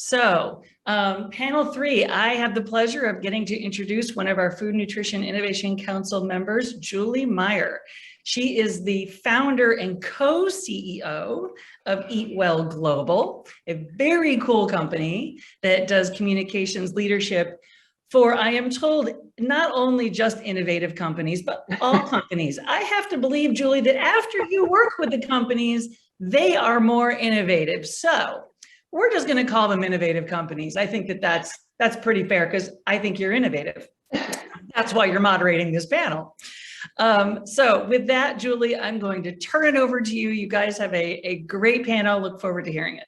So panel 3, I have the pleasure of getting to introduce one of our Food Nutrition Innovation Council members, Julie Meyer. She is the founder and co-CEO of Eat Well Global, a very cool company that does communications leadership for, I am told, not only just innovative companies, but all companies. I have to believe, Julie, that after you work with the companies, they are more innovative. So we're just going to call them innovative companies. I think that that's pretty fair because I think you're innovative. That's why you're moderating this panel. So with that, Julie, I'm going to turn it over to you. You guys have a great panel. Look forward to hearing it.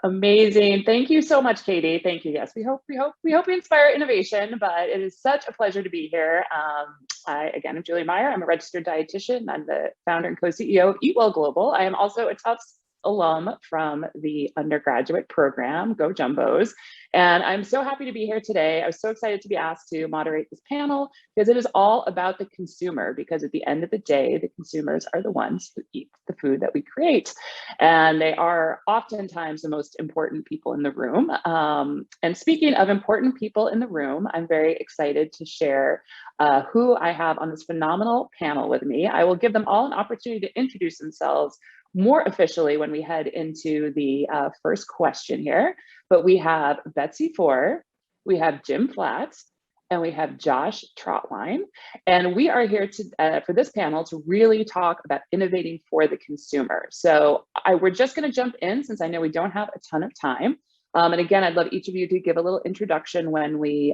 Amazing. Thank you so much, Katie. Thank you. Yes, we hope we inspire innovation, but it is such a pleasure to be here. Again, I'm Julie Meyer. I'm a registered dietitian. I'm the founder and co-CEO of Eat Well Global. I am also a Tufts alum from the undergraduate program, Go Jumbos. And I'm so happy to be here today. I was so excited to be asked to moderate this panel because it is all about the consumer, because at the end of the day, the consumers are the ones who eat the food that we create. And they are oftentimes the most important people in the room. And speaking of important people in the room, I'm very excited to share who I have on this phenomenal panel with me. I will give them all an opportunity to introduce themselves more officially when we head into the first question here. But we have Betsy Fore, we have Jim Flatt, and we have Josh Trautwein. And we are here to for this panel to really talk about innovating for the consumer. So we're just going to jump in since I know we don't have a ton of time. And again, I'd love each of you to give a little introduction when we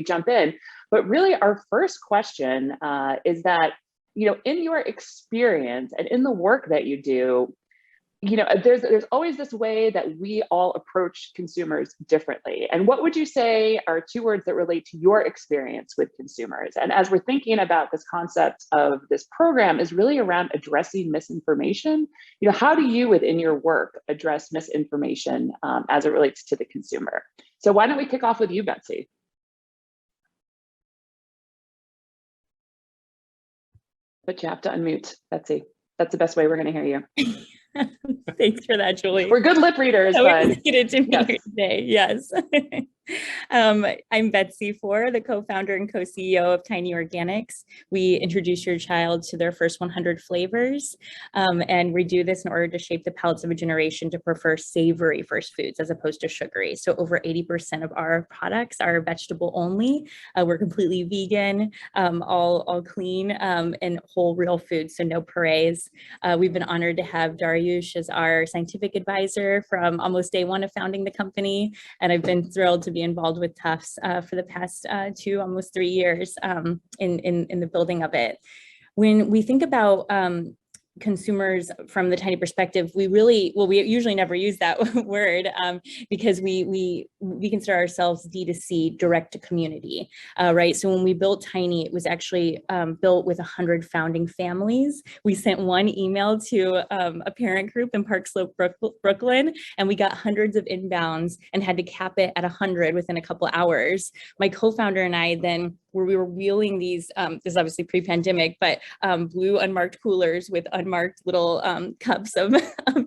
jump in. But really, our first question is that, you know, in your experience and in the work that you do, you know, there's always this way that we all approach consumers differently. And what would you say are 2 words that relate to your experience with consumers? And as we're thinking about this concept of this program is really around addressing misinformation, you know, how do you within your work address misinformation as it relates to the consumer? So why don't we kick off with you, Betsy? But you have to unmute, Betsy. That's the best way we're going to hear you. Thanks for that, Julie. We're good lip readers, but excited to be yes. here today. Yes. I'm Betsy Fore, the co-founder and co-CEO of Tiny Organics. We introduce your child to their first 100 flavors, and we do this in order to shape the palates of a generation to prefer savory first foods as opposed to sugary. So over 80% of our products are vegetable only. We're completely vegan, all clean, and whole real foods, so no purees. We've been honored to have Dariush as our scientific advisor from almost day 1 of founding the company, and I've been thrilled to be involved with Tufts for the past 2, almost 3 years in the building of it. When we think about consumers from the tiny perspective, we usually never use that word because we consider ourselves D2C, direct to community, right? So when we built Tiny, it was actually built with 100 founding families. We sent one email to a parent group in Park Slope, Brooklyn, and we got hundreds of inbounds and had to cap it at 100 within a couple hours. My co-founder and I then, where we were wheeling these, this is obviously pre-pandemic, but blue unmarked coolers with unmarked little cups of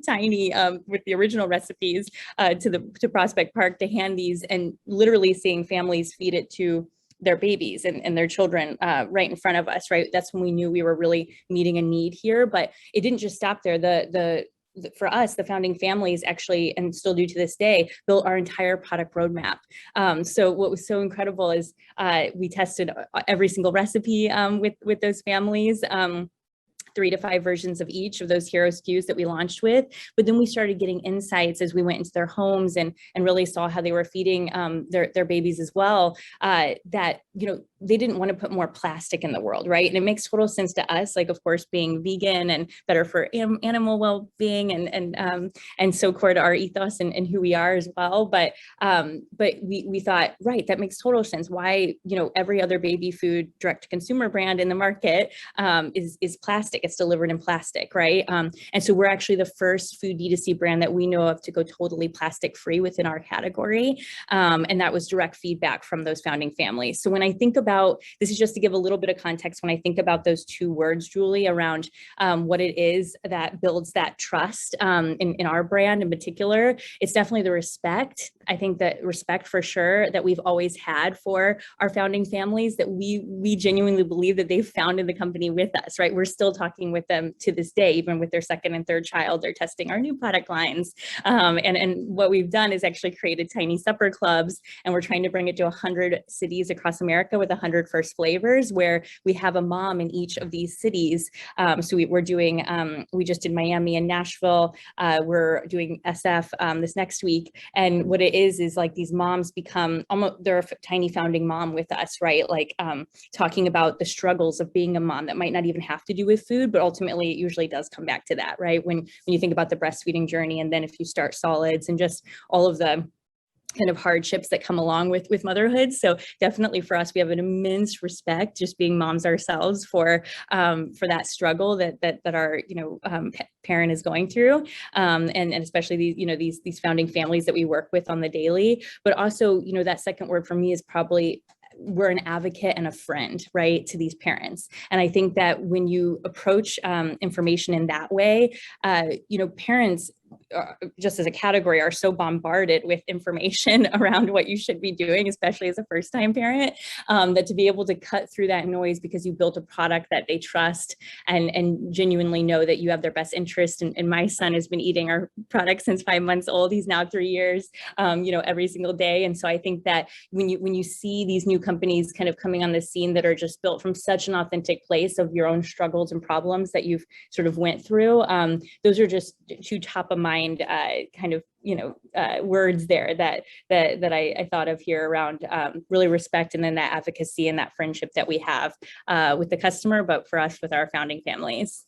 Tiny with the original recipes to Prospect Park to hand these, and literally seeing families feed it to their babies and their children right in front of us, right? That's when we knew we were really meeting a need here, but it didn't just stop there. For us, the founding families actually, and still do to this day, built our entire product roadmap. So what was so incredible is we tested every single recipe with those families. 3 to 5 versions of each of those hero SKUs that we launched with. But then we started getting insights as we went into their homes and really saw how they were feeding their babies as well, that, you know, they didn't want to put more plastic in the world, right? And it makes total sense to us, like, of course, being vegan and better for animal well-being and so core to our ethos and who we are as well. But we thought, right, that makes total sense. Why, you know, every other baby food direct to consumer brand in the market is plastic It's delivered in plastic, right? And so we're actually the first food D2C brand that we know of to go totally plastic free within our category. And that was direct feedback from those founding families. So when I think about, this is just to give a little bit of context, when I think about those two words, Julie, around what it is that builds that trust in our brand in particular, it's definitely the respect. I think that respect for sure that we've always had for our founding families, that we genuinely believe that they've founded the company with us, right? We're still talking with them to this day, even with their second and third child, they're testing our new product lines. And what we've done is actually created tiny supper clubs, and we're trying to bring it to 100 cities across America with 100 first flavors, where we have a mom in each of these cities. So we're doing, we just did Miami and Nashville. We're doing SF this next week. And what it is like these moms become almost, they're a tiny founding mom with us, right? Like talking about the struggles of being a mom that might not even have to do with food, but ultimately it usually does come back to that, right? When you think about the breastfeeding journey, and then if you start solids and just all of the kind of hardships that come along with motherhood. So definitely for us, we have an immense respect, just being moms ourselves, for that struggle that our parent is going through, and especially these founding families that we work with on the daily. But also, that second word for me is probably, we're an advocate and a friend, right, to these parents. And I think that when you approach information in that way, parents, just as a category, are so bombarded with information around what you should be doing, especially as a first-time parent, that to be able to cut through that noise because you built a product that they trust and genuinely know that you have their best interest. And my son has been eating our product since 5 months old. He's now 3 years, every single day. And so I think that when you see these new companies kind of coming on the scene that are just built from such an authentic place of your own struggles and problems that you've sort of went through, those are just two top of mind words there that I thought of here around really respect, and then that advocacy and that friendship that we have with the customer, but for us with our founding families.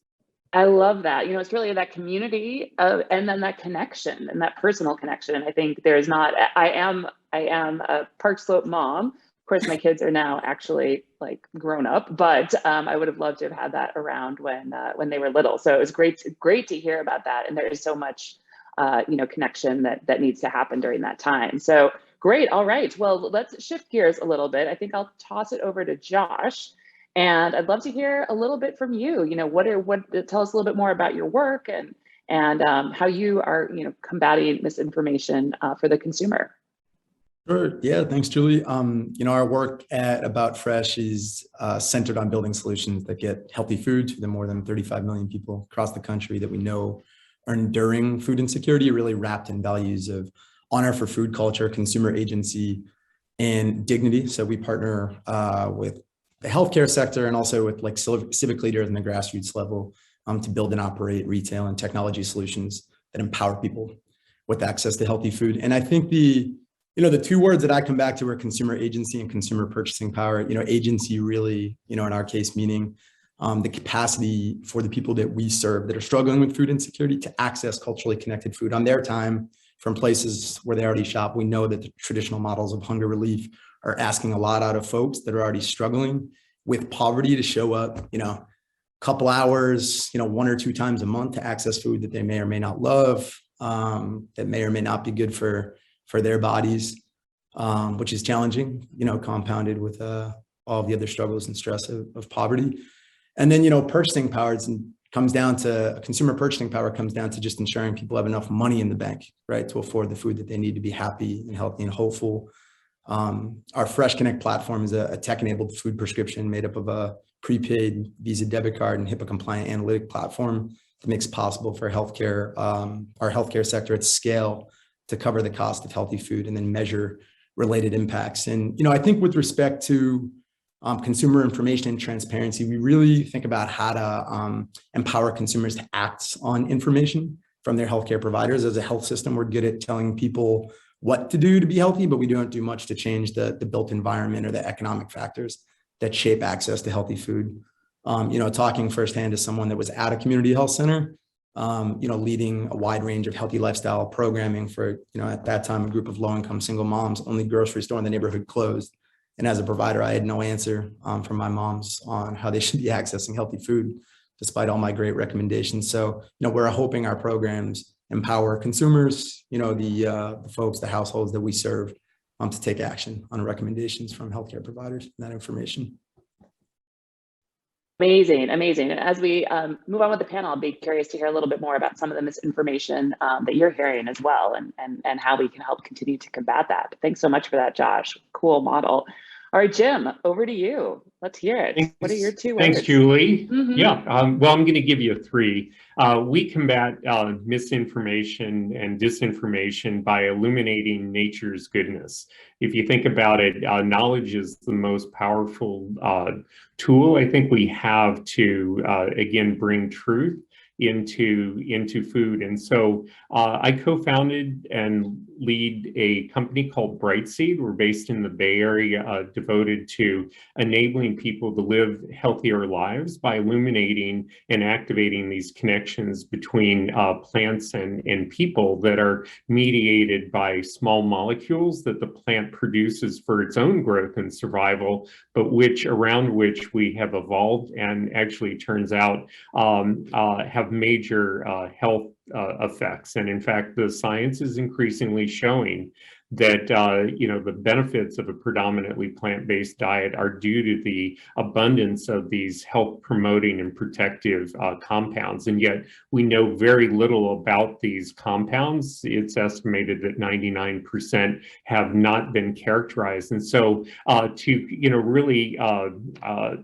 I love that. It's really that community and then that connection and that personal connection. I think there's not, I am a Park Slope mom. Of course, my kids are now actually like grown up, but I would have loved to have had that around when they were little. So it was great to hear about that. And there is so much, connection that needs to happen during that time. So great. All right. Well, let's shift gears a little bit. I think I'll toss it over to Josh, and I'd love to hear a little bit from you. Tell us a little bit more about your work and how you are, combating misinformation for the consumer. Sure. Yeah. Thanks, Julie. Our work at About Fresh is centered on building solutions that get healthy food to the more than 35 million people across the country that we know are enduring food insecurity, really wrapped in values of honor for food culture, consumer agency, and dignity. So we partner with the healthcare sector and also with like civic leaders in the grassroots level to build and operate retail and technology solutions that empower people with access to healthy food. And I think the two words that I come back to are consumer agency and consumer purchasing power. Agency really, in our case, meaning the capacity for the people that we serve that are struggling with food insecurity to access culturally connected food on their time from places where they already shop. We know that the traditional models of hunger relief are asking a lot out of folks that are already struggling with poverty to show up, a couple hours, 1 or 2 times a month to access food that they may or may not love, that may or may not be good for their bodies, which is challenging, compounded with all the other struggles and stress of poverty. And then, purchasing power consumer purchasing power comes down to just ensuring people have enough money in the bank, right, to afford the food that they need to be happy and healthy and hopeful. Our Fresh Connect platform is a tech-enabled food prescription made up of a prepaid Visa debit card and HIPAA-compliant analytic platform that makes it possible for our healthcare sector at scale to cover the cost of healthy food and then measure related impacts. And, I think with respect to consumer information and transparency, we really think about how to empower consumers to act on information from their healthcare providers. As a health system, we're good at telling people what to do to be healthy, but we don't do much to change the built environment or the economic factors that shape access to healthy food. Talking firsthand as someone that was at a community health center, leading a wide range of healthy lifestyle programming for, at that time, a group of low-income single moms, only grocery store in the neighborhood closed. And as a provider, I had no answer from my moms on how they should be accessing healthy food. despite all my great recommendations. So, we're hoping our programs empower consumers, the folks, the households that we serve, to take action on recommendations from healthcare providers and that information. Amazing, amazing. And as we move on with the panel, I'll be curious to hear a little bit more about some of the misinformation that you're hearing as well, and how we can help continue to combat that. But thanks so much for that, Josh. Cool model. All right, Jim, over to you. Let's hear it. Thanks. What are your 2 words? Thanks, Julie. Mhm. Yeah, well, I'm going to give you 3. We combat misinformation and disinformation by illuminating nature's goodness. If you think about it, knowledge is the most powerful tool I think we have to, again, bring truth into food. And so I co-founded and lead a company called Brightseed. We're based in the Bay Area, devoted to enabling people to live healthier lives by illuminating and activating these connections between plants and people that are mediated by small molecules that the plant produces for its own growth and survival, but around which we have evolved and actually turns out have major health effects. And in fact, the science is increasingly showing that the benefits of a predominantly plant-based diet are due to the abundance of these health promoting and protective compounds. And yet we know very little about these compounds. It's estimated that 99% have not been characterized. And so to really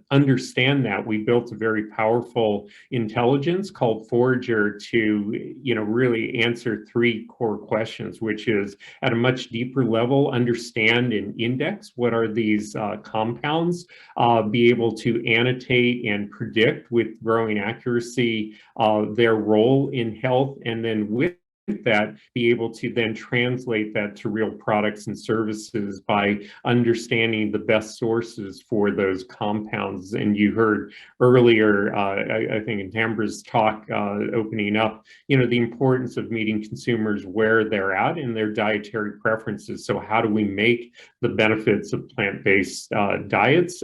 understand that, we built a very powerful intelligence called Forager to really answer 3 core questions, which is, at a much deeper level, understand and index what are these compounds, be able to annotate and predict with growing accuracy their role in health, and then with that, be able to then translate that to real products and services by understanding the best sources for those compounds. And you heard earlier, I think in Tambra's talk opening up, the importance of meeting consumers where they're at in their dietary preferences. So how do we make the benefits of plant-based diets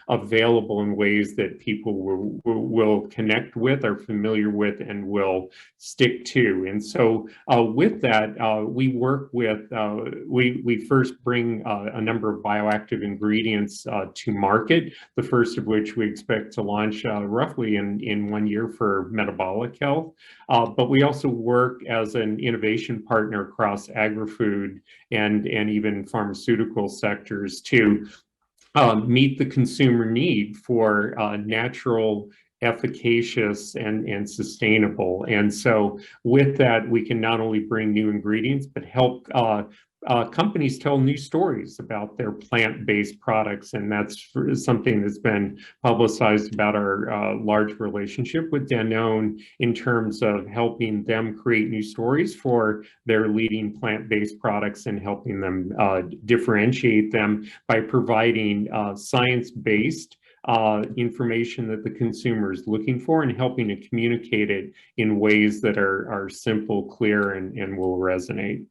available in ways that people will connect with, are familiar with, and will stick to? And so with that, we work with, we first bring a number of bioactive ingredients to market, the first of which we expect to launch roughly in 1 year for metabolic health. But we also work as an innovation partner across agri-food and even pharmaceutical sectors to meet the consumer need for natural, efficacious, and sustainable. And so with that, we can not only bring new ingredients, but help companies tell new stories about their plant-based products. And that's something that's been publicized about our large relationship with Danone in terms of helping them create new stories for their leading plant-based products and helping them differentiate them by providing science-based information that the consumer is looking for and helping to communicate it in ways that are simple, clear, and will resonate.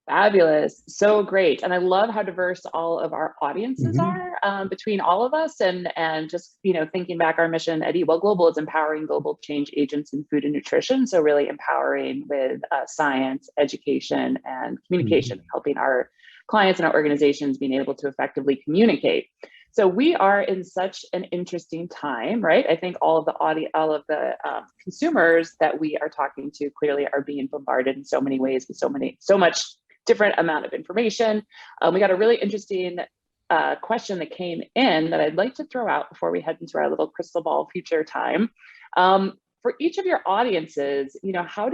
Fabulous. So great. And I love how diverse all of our audiences are between all of us, and just, thinking back, our mission at Eat Well Global is empowering global change agents in food and nutrition. So really empowering with science, education, and communication, helping our clients and our organizations being able to effectively communicate. So we are in such an interesting time, right? I think all of the consumers that we are talking to clearly are being bombarded in so many ways with so much different amount of information. We got a really interesting question that came in that I'd like to throw out before we head into our little crystal ball future time. For each of your audiences, how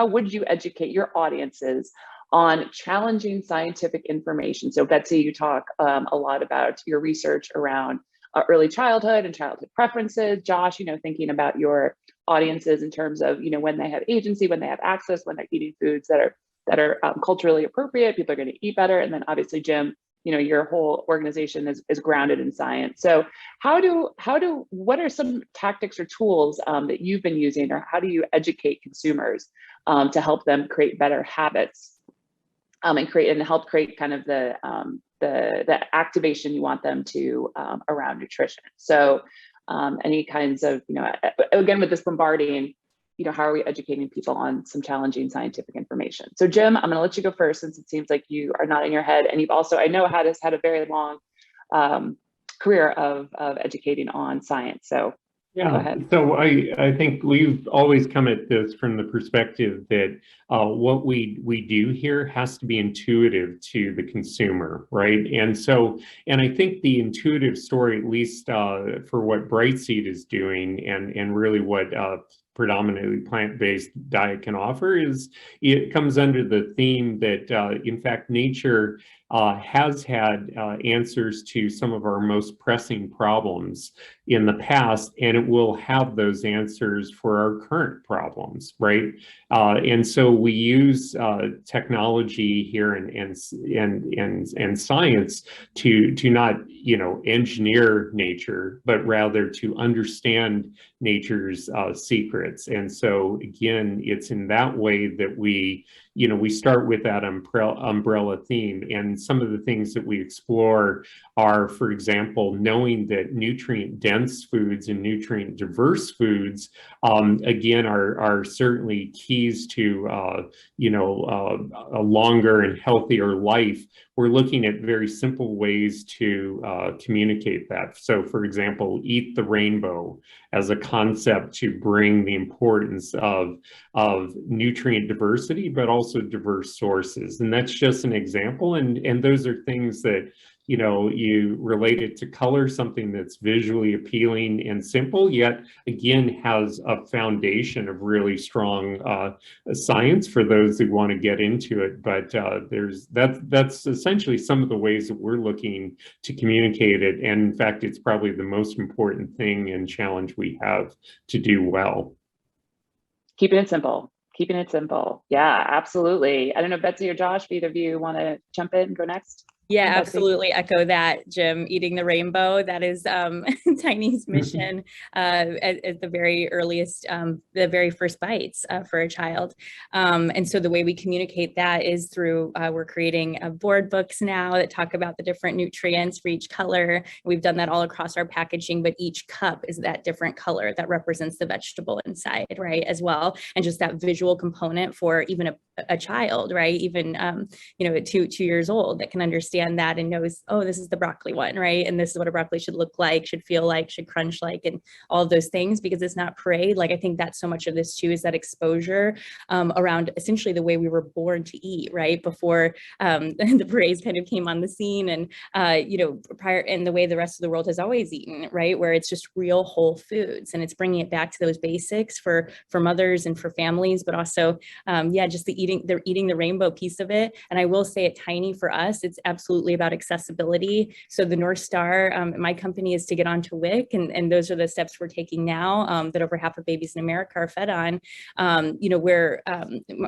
would you educate your audiences on challenging scientific information? So Betsy, you talk a lot about your research around early childhood and childhood preferences. Josh, thinking about your audiences in terms of, when they have agency, when they have access, when they're eating foods that are culturally appropriate, people are going to eat better. And then obviously, Jim, your whole organization is grounded in science. So what are some tactics or tools that you've been using, or how do you educate consumers to help them create better habits? and help create kind of the activation you want them to around nutrition. So any kinds of, again, with this bombarding, how are we educating people on some challenging scientific information? So Jim, I'm going to let you go first, since it seems like you are nodding your head, and you've also, I know, had a very long career of educating on science. So go ahead. So I think we've always come at this from the perspective that what we do here has to be intuitive to the consumer, right? And I think the intuitive story, at least for what Brightseed is doing, and really what predominantly plant-based diet can offer, is it comes under the theme that in fact nature has had answers to some of our most pressing problems in the past, and it will have those answers for our current problems, right? And so we use technology here and science to not engineer nature, but rather to understand nature's secrets. And so again, it's in that way that we start with that umbrella theme. And some of the things that we explore are, for example, knowing that nutrient-dense foods and nutrient-diverse foods, again, are certainly keys to, a longer and healthier life. We're looking at very simple ways to communicate that. So, for example, eat the rainbow as a concept to bring the importance of nutrient diversity, but also diverse sources. And that's just an example. And those are things that, you relate it to color, something that's visually appealing and simple, yet again has a foundation of really strong science for those who want to get into it. But that's essentially some of the ways that we're looking to communicate it. And in fact, it's probably the most important thing and challenge we have to do well. Keeping it simple. Yeah, absolutely. I don't know, Betsy or Josh, if either of you want to jump in and go next? Yeah, absolutely echo that, Jim. Eating the rainbow, that is Tiny's mission at the very earliest, the very first bites for a child. And so the way we communicate that is through, we're creating board books now that talk about the different nutrients for each color. We've done that all across our packaging, but each cup is that different color that represents the vegetable inside, right, as well. And just that visual component for even a child, right, even, at 2 years old, that can understand that and knows, oh, this is the broccoli one, right? And this is what a broccoli should look like, should feel like, should crunch like, and all of those things, because it's not parade. Like, I think that's so much of this too, is that exposure around essentially the way we were born to eat, right? Before the parades kind of came on the scene, and, prior, and the way the rest of the world has always eaten, right? Where it's just real whole foods, and it's bringing it back to those basics for mothers and for families, but also, just eating the rainbow piece of it. And I will say at Tiny, for us, it's absolutely about accessibility. So the North Star at my company is to get onto WIC, and those are the steps we're taking now that over half of babies in America are fed on. Where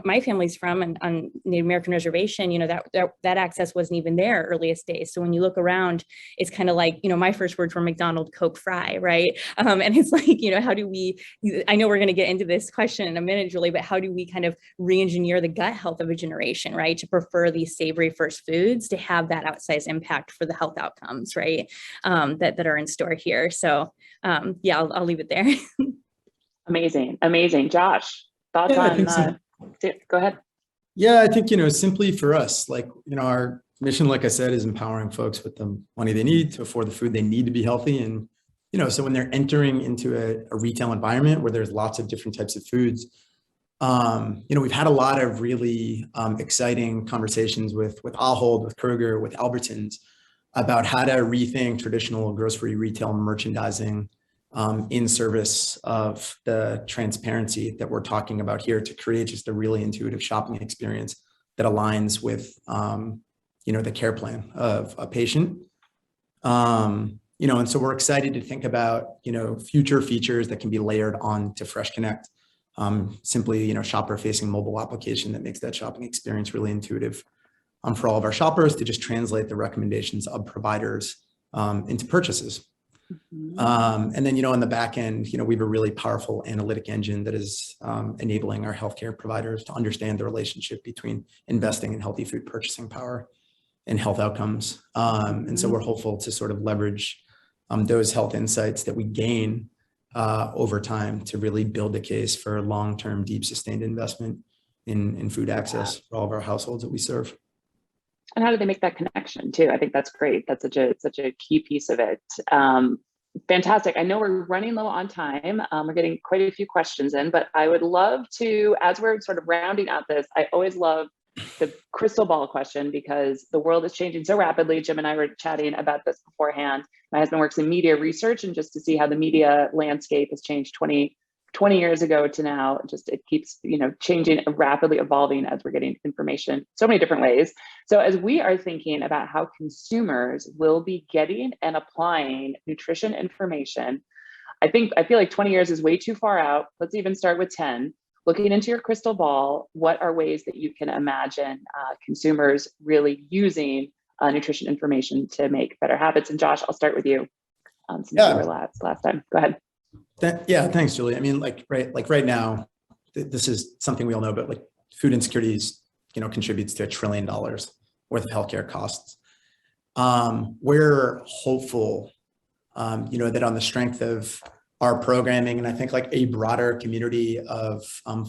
my family's from, and on Native American reservation, that access wasn't even there earliest days. So when you look around, it's kind of like, my first words were McDonald's, Coke, fry, right? And it's like, how do we, I know we're going to get into this question in a minute, Julie, but how do we kind of re-engineer the gut health of a generation, right? To prefer these savory first foods, to have that outsized impact for the health outcomes, right? That are in store here. So I'll leave it there. Amazing. Josh, thoughts on, go ahead. Yeah, I think, simply for us, our mission, like I said, is empowering folks with the money they need to afford the food they need to be healthy. And, so when they're entering into a retail environment where there's lots of different types of foods, we've had a lot of really exciting conversations with Ahold, with Kroger, with Albertsons about how to rethink traditional grocery retail merchandising in service of the transparency that we're talking about here, to create just a really intuitive shopping experience that aligns with, the care plan of a patient. And so we're excited to think about, future features that can be layered on to Fresh Connect. Simply, shopper-facing mobile application that makes that shopping experience really intuitive for all of our shoppers, to just translate the recommendations of providers into purchases. And then, on the back end, we have a really powerful analytic engine that is enabling our healthcare providers to understand the relationship between investing in healthy food purchasing power and health outcomes. And so we're hopeful to sort of leverage those health insights that we gain over time to really build the case for long-term, deep, sustained investment in food access for all of our households that we serve. And how do they make that connection too? I think that's great. That's such a key piece of it. Fantastic. I know we're running low on time. We're getting quite a few questions in, but I would love to, as we're sort of rounding out this, I always love the crystal ball question because the world is changing so rapidly. Jim and I were chatting about this beforehand. My husband works in media research, and just to see how the media landscape has changed 20 years ago to now, just it keeps changing and rapidly evolving as we're getting information so many different ways. So as we are thinking about how consumers will be getting and applying nutrition information, I feel like 20 years is way too far out. Let's even start with 10. Looking into your crystal ball, what are ways that you can imagine consumers really using nutrition information to make better habits? And Josh, I'll start with you since you were last time. Go ahead. Yeah, thanks, Julie. I mean, right now, this is something we all know, but like food insecurity contributes to $1 trillion worth of healthcare costs. We're hopeful, that on the strength of our programming, and I think like a broader community of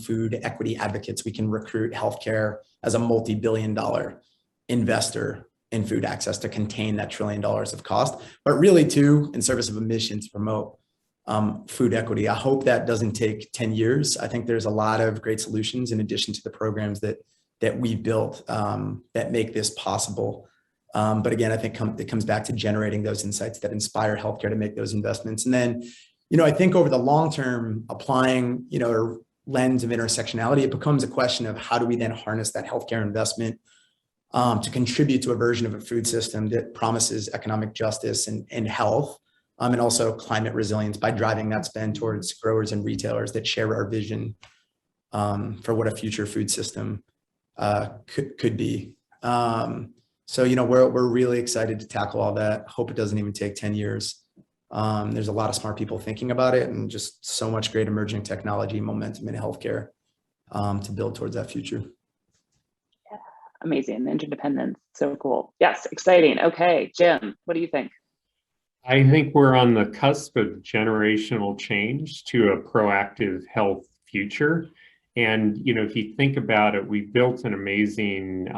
food equity advocates, we can recruit healthcare as a multi-billion-dollar investor in food access to contain that $1 trillion of cost, but really too, in service of a mission to promote food equity. I hope that doesn't take 10 years. I think there's a lot of great solutions in addition to the programs that we've built that make this possible. But again, I think it comes back to generating those insights that inspire healthcare to make those investments. And then, I think over the long term, applying, a lens of intersectionality, it becomes a question of how do we then harness that healthcare investment to contribute to a version of a food system that promises economic justice and health, and also climate resilience by driving that spend towards growers and retailers that share our vision for what a future food system could be. So, we're really excited to tackle all that. Hope it doesn't even take 10 years. There's a lot of smart people thinking about it and just so much great emerging technology momentum in healthcare to build towards that future. Yeah, amazing. Interdependence. So cool. Yes, exciting. Okay, Jim, what do you think? I think we're on the cusp of generational change to a proactive health future. And, if you think about it, we built an amazing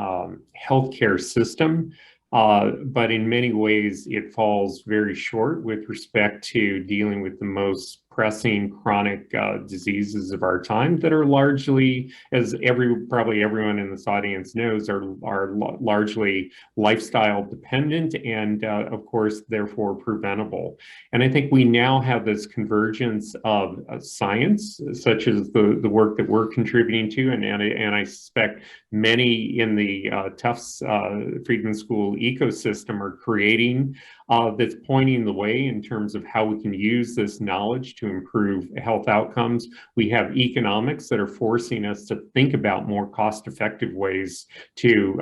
healthcare system, but in many ways it falls very short with respect to dealing with the most pressing chronic diseases of our time that are largely, as probably everyone in this audience knows, are largely lifestyle dependent and of course therefore preventable. And I think we now have this convergence of science, such as the work that we're contributing to, and I suspect many in the Tufts Friedman School ecosystem are creating that's pointing the way in terms of how we can use this knowledge to improve health outcomes. We have economics that are forcing us to think about more cost-effective ways to,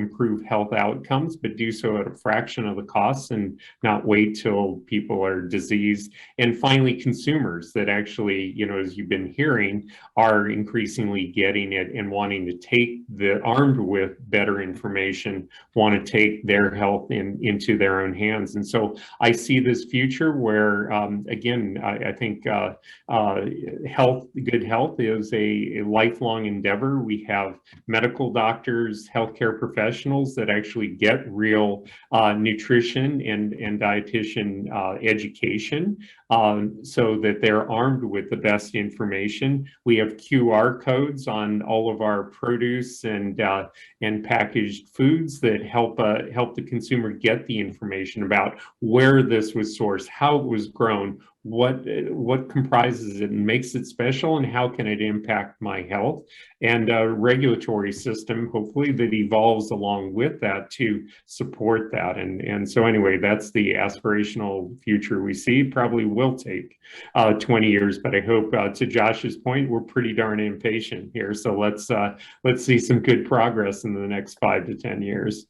improve health outcomes, but do so at a fraction of the costs and not wait till people are diseased. And finally, consumers that actually, as you've been hearing, are increasingly getting it and wanting to take armed with better information, want to take their health into their own hands. And so I see this future where, again, I think good health is a lifelong endeavor. We have medical doctors, healthcare professionals that actually get real nutrition and dietitian education so that they're armed with the best information. We have QR codes on all of our produce and packaged foods that help the consumer get the information about where this was sourced, how it was grown, what comprises it and makes it special, and how can it impact my health, and a regulatory system, hopefully, that evolves along with that to support that. And so anyway, that's the aspirational future we see. Probably will take 20 years, but I hope, to Josh's point, we're pretty darn impatient here. So let's see some good progress in the next 5 to 10 years.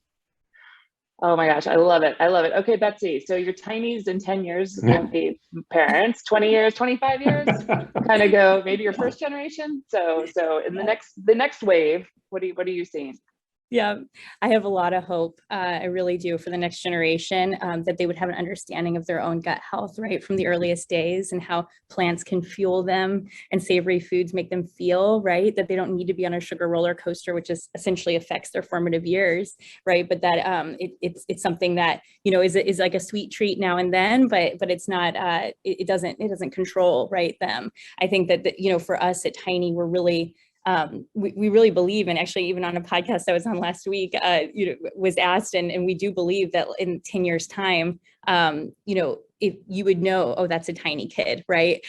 Oh my gosh, I love it. I love it. Okay, Betsy, so your tinies in 10 years won't be parents, 20 years, 25 years, kind of go maybe your first generation. So in the next wave, what are you seeing? Yeah, I have a lot of hope. I really do for the next generation, that they would have an understanding of their own gut health, right, from the earliest days, and how plants can fuel them and savory foods make them feel, right, that they don't need to be on a sugar roller coaster, which is essentially affects their formative years, right, but that it's something that, you know, is like a sweet treat now and then, but it's not, it doesn't control, right, them. I think that, you know, for us at Tiny, we're really, we really believe, and actually even on a podcast I was on last week, you know, was asked, and we do believe that in 10 years time, you know, if you would know, oh, that's a tiny kid, right?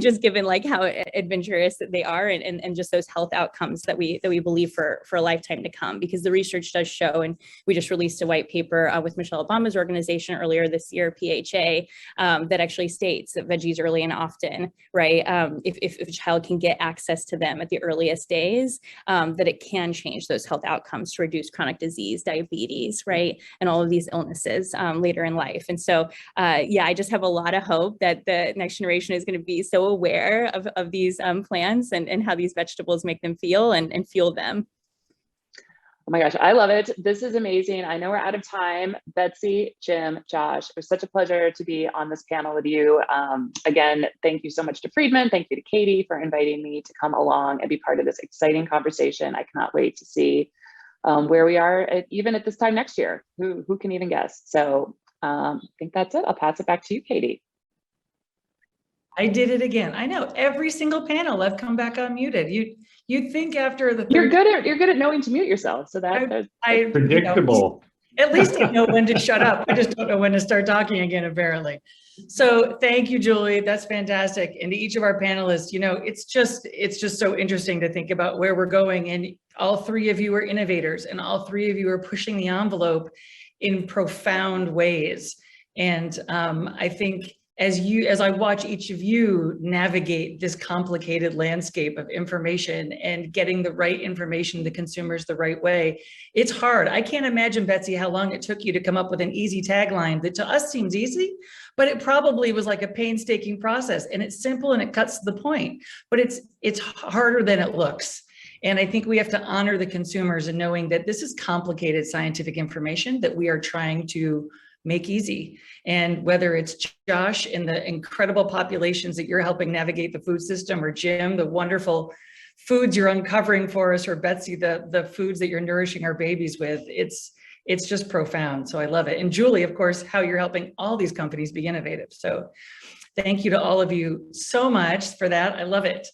Just given like how adventurous they are, and just those health outcomes that we believe for a lifetime to come, because the research does show, and we just released a white paper with Michelle Obama's organization earlier this year, PHA, that actually states that veggies early and often, right? If a child can get access to them at the earliest days, that it can change those health outcomes to reduce chronic disease, diabetes, right? And all of these illnesses later in life. And so, yeah, I just have a lot of hope that the next generation is going to be so aware of these plants and how these vegetables make them feel and fuel them. Oh my gosh, I love it. This is amazing. I know we're out of time. Betsy, Jim, Josh, it was such a pleasure to be on this panel with you. Again, thank you so much to Friedman. Thank you to Katie for inviting me to come along and be part of this exciting conversation. I cannot wait to see where we are even at this time next year. Who can even guess? So I think that's it. I'll pass it back to you, Katie. I did it again. I know every single panel I've come back unmuted. You'd think after the you're good at knowing to mute yourself. So that's predictable. You know, at least I know when to shut up. I just don't know when to start talking again, apparently. So thank you, Julie. That's fantastic. And to each of our panelists, you know, it's just so interesting to think about where we're going. And all three of you are innovators, and all three of you are pushing the envelope in profound ways. And I think as I watch each of you navigate this complicated landscape of information and getting the right information to consumers the right way, it's hard. I can't imagine, Betsy, how long it took you to come up with an easy tagline that to us seems easy, but it probably was like a painstaking process, and it's simple and it cuts to the point, but it's harder than it looks. And I think we have to honor the consumers in knowing that this is complicated scientific information that we are trying to make easy. And whether it's Josh and the incredible populations that you're helping navigate the food system, or Jim, the wonderful foods you're uncovering for us, or Betsy, the foods that you're nourishing our babies with, it's just profound. So I love it. And Julie, of course, how you're helping all these companies be innovative. So thank you to all of you so much for that. I love it.